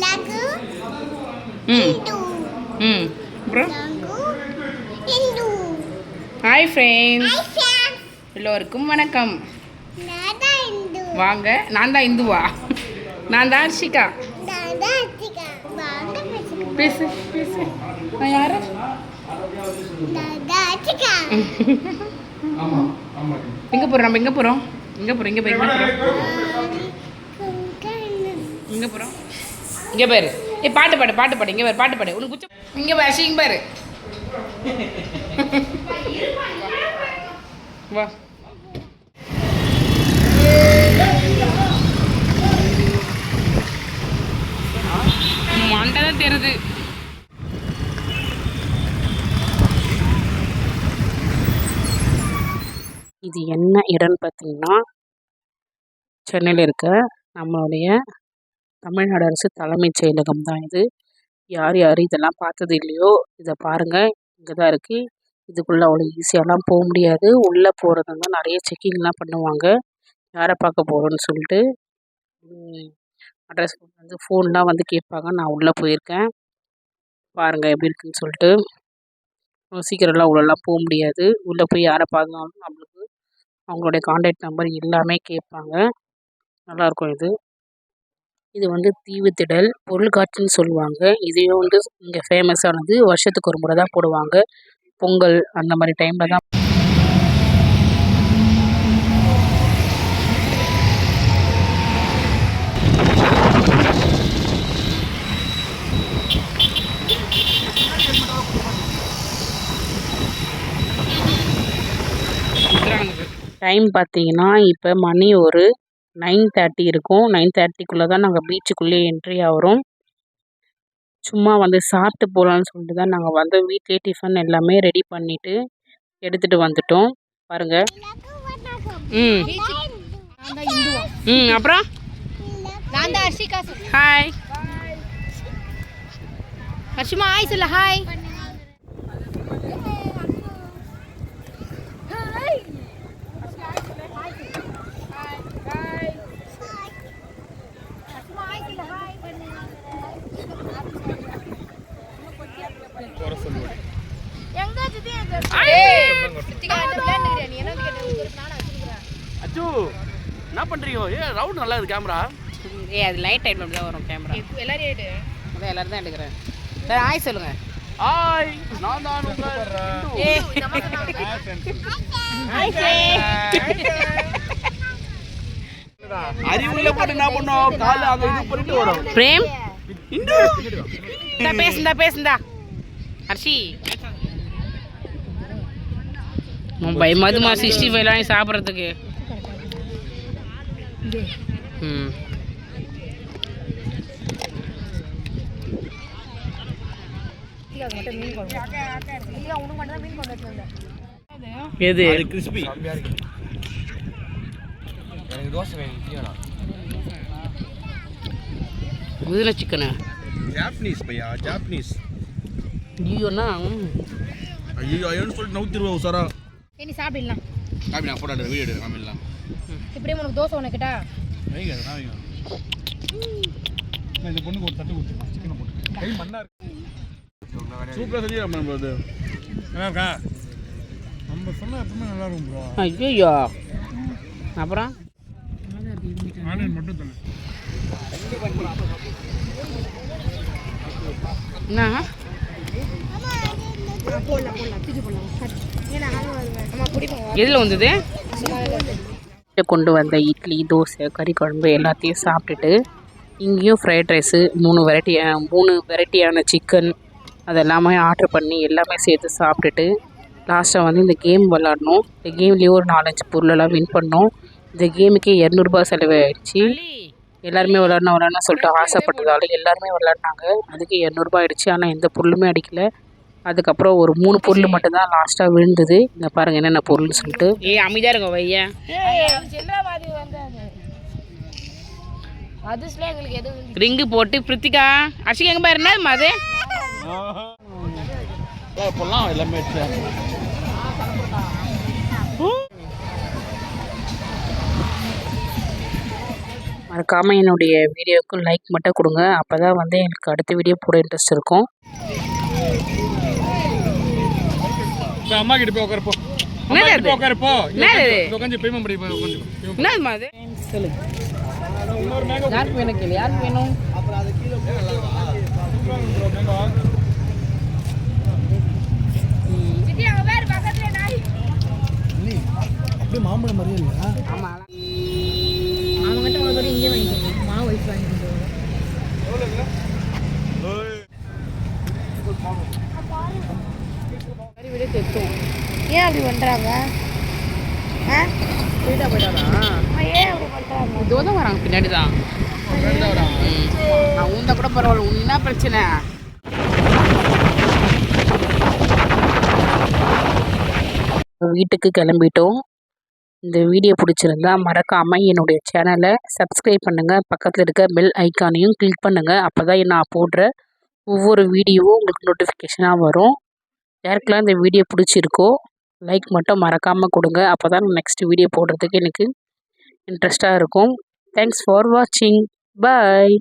Lagu ம் Hindu. ம் அப்புறம் Lagu Hindu. Hi friends, Hai friends. எல்லோருக்கும் வணக்கம். Nada Hindu. வாங்க, நான் தான் இந்துவா? நான் தான் ஹர்ஷிகா. Nada Atika. Banda பேசுங்க. பேசு பேசு. நான் யாரு? Nada Atika. எங்கே போகிறோம்? நம்ம எங்கே போகிறோம்? எங்கே போகிறோம்? எங்கே போய் எங்கே போகிறோம்? எங்கே போகிறோம்? இங்கே பாரு. பாட்டு பாடு, பாட்டு பாடு. இங்கே பாரு, பாட்டு பாடு. உனக்கு பிடிச்ச இங்கே பாரு, ஹர்ஷி, இங்கே பாரு. வா. மண்டை தான் தெரியுது. இது என்ன இடம்னு பார்த்தீங்கன்னா, சென்னையில் இருக்க நம்மளுடைய தமிழ்நாடு அரசு தலைமைச் செயலகம் தான் இது. யார் யார் இதெல்லாம் பார்த்தது இல்லையோ இதை பாருங்கள், இங்கே தான் இருக்குது. இதுக்குள்ளே அவ்வளோ ஈஸியாலாம் போக முடியாது. உள்ளே போகிறது வந்து நிறைய செக்கிங்லாம் பண்ணுவாங்க. யாரை பார்க்க போகிறோன்னு சொல்லிட்டு அட்ரஸ் வந்து ஃபோன்லாம் வந்து கேட்பாங்க. நான் உள்ளே போயிருக்கேன், பாருங்கள் எப்படி இருக்குன்னு சொல்லிட்டு. சீக்கிரம்லாம் உள்ளெல்லாம் போக முடியாது. உள்ளே போய் யாரை பார்த்தாலும் நம்மளுக்கு அவங்களுடைய கான்டாக்ட் நம்பர் எல்லாமே கேட்பாங்க. நல்லாயிருக்கும் இது. இது வந்து தீவுத்திடல் பொருள்காட்சின்னு சொல்லுவாங்க. இதையும் வந்து இங்கே ஃபேமஸானது. வருஷத்துக்கு ஒரு முறை தான் போடுவாங்க. பொங்கல் அந்த மாதிரி டைமில் தான். டைம் பார்த்தீங்கன்னா இப்போ மணி ஒரு 9:30 இருக்கும். 9:30க்குள்ளே தான் நாங்கள் பீச்சுக்குள்ளே என்ட்ரி ஆகிறோம். சும்மா வந்து சாப்பிட்டு போகலான்னு சொல்லிட்டு தான் நாங்கள் வந்து வீட்டிலே டிஃபன் எல்லாமே ரெடி பண்ணிவிட்டு எடுத்துகிட்டு வந்துட்டோம். பாருங்கள். ம் ம் அப்புறம் ஹாய் ஹர்ஷிமா, ஹாய் சொல்ல. ஹாய். என்ன பண்றீங்க? ரவுண்ட் நல்லா இருக்கு கேமரா. அது லைட் டைம் அப்படி தான் வரும் கேமரா. எல்லாரும் எடு. அதான் எல்லாரும் தான் எடுக்கிறேன். சார் ஹாய் சொல்லுங்க. ஹாய், நான் தான் உங்க அறிவுல போட்டு என்ன பண்ணோம்? கால அங்க இது பண்ணிட்டு வரோம். பிரேம் பேசுந்தா பேசுந்தா ஹர்ஷி. பயமாதுமா 65 சாப்பிட்றதுக்கு. ம் எது கிறிஸ்பி எனக்கு தோசை வேணும். குதிரை சிக்கனா? ஜாப்பனீஸ் பையா, ஜாப்பனீஸ். ஐயோண்ணா. ஐயோ ஐயோன்னு சொல்லிட்டு நவுத்திருவோம் சாரா. நீ சாப்பிடலாம். காப்பி நான் ஃபோட்டோ வீடியோ எடுக்க காமிடலாம். இப்படியே உனக்கு தோசை உனக்கிட்டா வைங்க நான் வைங்க. நான் இந்த பொண்ணுக்கு ஒரு தட்டு கொடுத்துருக்கேன். சிக்கனை போட்டு கை மண்ணா இருக்கு. சூப்பராக செஞ்சு நம்ம அது நல்லா இருக்கா? நம்ம சொன்னால் எப்பவுமே நல்லா இருக்கும் ப்ரோ. ஐயோ அப்புறம் ஆனியன் மட்டும் தரேன். என்ன எதில் வந்தது? கொண்டு வந்த இட்லி, தோசை, கறி குழம்பு எல்லாத்தையும் சாப்பிட்டுட்டு இங்கேயும் ஃப்ரைட் ரைஸு 3 வெரைட்டியான சிக்கன் அதெல்லாமே ஆர்டர் பண்ணி எல்லாமே சேர்த்து சாப்பிட்டுட்டு லாஸ்ட்டாக வந்து இந்த கேம் விளாட்ணும். இந்த கேம்லேயே ஒரு 4-5 பொருளெல்லாம் வின் பண்ணோம். இந்த கேமுக்கே 200 ரூபாய் செலவாயிடுச்சு. எல்லாருமே விளாட்ணும் சொல்லிட்டு ஆசைப்பட்டதால எல்லாருமே விளாட்னாங்க. அதுக்கு 200 ரூபாய் ஆயிடுச்சு. ஆனால் எந்த பொருளுமே அடிக்கலை. அதுக்கப்புறம் ஒரு 3 பொருள் மட்டும்தான் லாஸ்ட்டாக விழுந்தது. இங்கே பாருங்கள் என்னென்ன பொருள்னு சொல்லிட்டு. அமைதியாக இருங்க வையன். ரிங்கு போட்டு பிரித்திகா அஷிக் எங்கே பாரு என்ன அது இப்போல்லாம் எல்லாமே மறக்காமல் என்னுடைய வீடியோவுக்கு லைக் மட்டும் கொடுங்க. அப்போ தான் வந்து எனக்கு அடுத்த வீடியோ போட இன்ட்ரெஸ்ட் இருக்கும். அம்மா கிட்ட போய் உட்காருப்போ. என்னது உட்காருப்போ. என்னது உட்காந்து பேமெண்ட் பண்ணி உட்காந்து. என்னதுமா அது சொல்லு. யாருக்கு வேணும் கேளு. யாருக்கு வேணும்? அப்படியே மாம்பழம் மாதிரியே இல்லையா? ஆமாம் அவங்ககிட்ட உள்ள போய் இங்கே வாங்கிக்கோங்க. மாவு வயசு வாங்கிட்டு சரி விட தெத்தும். ஏன் அப்படி பண்ணுறாங்க? ஆ போயிட்டா போயிட்டாரா? ஏன் அப்படி பண்ணுறாங்க? இதோ தான் வராங்க பின்னாடி தான். நான் ஊந்தா கூட பரவாயில்ல. உனக்கு என்ன பிரச்சனை? வீட்டுக்கு கிளம்பிட்டோம். இந்த வீடியோ பிடிச்சிருந்தா மறக்காமல் என்னுடைய சேனலை சப்ஸ்கிரைப் பண்ணுங்கள். பக்கத்தில் இருக்க பெல் ஐக்கானையும் கிளிக் பண்ணுங்கள். அப்போ தான் நான் போடுற ஒவ்வொரு வீடியோவும் உங்களுக்கு நோட்டிஃபிகேஷனாக வரும். யாருக்கெல்லாம் இந்த வீடியோ பிடிச்சிருக்கோ லைக் மட்டும் மறக்காமல் கொடுங்க. அப்போ தான் நெக்ஸ்ட் வீடியோ போடுறதுக்கு எனக்கு இன்ட்ரெஸ்ட்டாக இருக்கும். தேங்க்ஸ் ஃபார் வாட்சிங். பாய்.